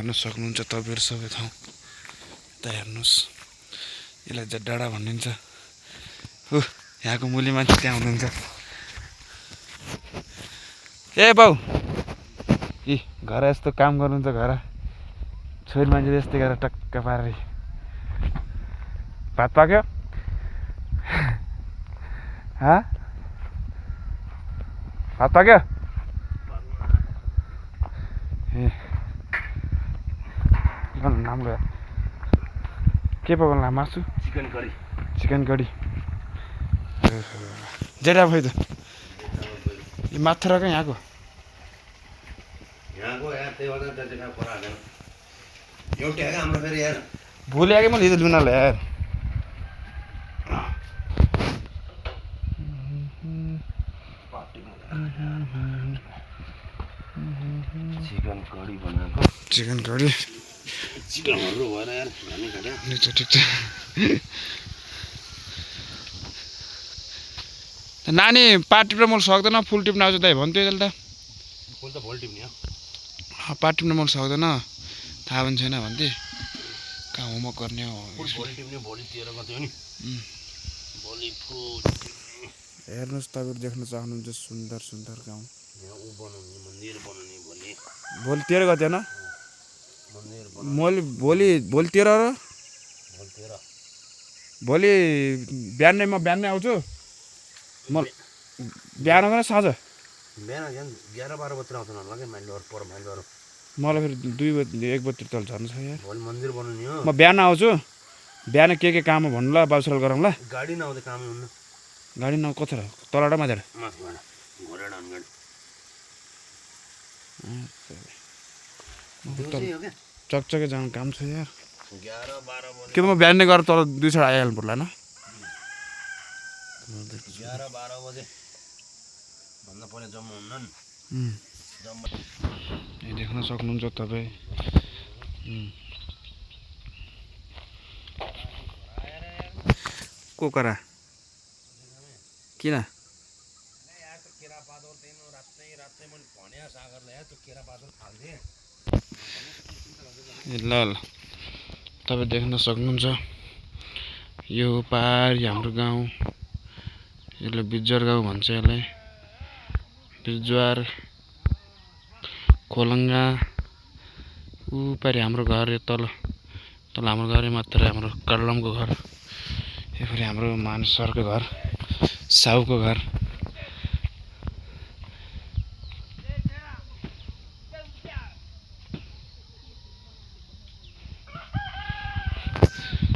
हेर्न सक्नुहुन्छ तपाईहरु सबै ठाउँ यता हेर्नुस् यसलाई जड्डाडा भनिन्छ यहाँको मुली मान्छे त्यहाँ हुनुहुन्छ ए बाउ इ घर यस्तो काम गर्नुहुन्छ घर छोरी मान्छे यस्तै गरेर टक्क पारे भात पाक्यो हाँ भात पाक्यो ए नाम लो के पकाउनु मासु चिकन करी जेडा भयो त यो माथि र यहाँको भोलि आएकै मैले हिजो लुनाले यार चिकन करी ठिक छ नानी पार्ट टिप्न मैले सक्दैन फुल टिप्न आउँछ दाइ भन्थ्यो त्यसले त फुल त भोल टिप्ने हो पार्ट टिप्न मैले सक्दैन थाहा पनि छैन भन्थे कहाँ होमवर्क गर्ने हो भोलि टिप्ने भोलि 13 गते हो नि भोलि फुल हेर्नुस् तपाईहरु देख्न चाहनुहुन्छ सुन्दर सुन्दर गाउँ यहाँ उ बनाउने मन्दिर बनाउने भोलि 13 गते हैन मन्दिर भोलि 13 र भोलि बिहानै म बिहानै आउँछु म बिहान गर्न साँझ बिहान 11-12 बजे आउँछ न लगे माइल पर माइल मलाई फेरि 2 बजे 1 बजे तल झर्नु छ यार भोलि मन्दिर बनाउने हो म बिहान आउँछु बिहान के काम हो भन्नु ल बाउसराल गरौँ ल गाडी नआउँदै कामै हुन्न गाडी न कता तलबाट माथि माथिबाट घोडा डाउन गाडी चकचके जानु काम छ यार 11-12 बजे के त म बिहानै गएर तल 2 छाड आइहाल्नु पर्ला न 11-12 बजे भन्दा पहिले जम्मा हुन्न नि यो देख्न सक्नुहुन्छ तपाई कोकरा किन ल तपाईँ देख्न सक्नुहुन्छ यो पार हाम्रो गाउँ यसले बिजुवार गाउँ भन्छ यसलाई बिजुवार खोलङ्गा उ पारि हाम्रो घर यो तल हाम्रो घर मात्र हाम्रो कलमको घर यो फेरि हाम्रो मानसरको घर साउको घर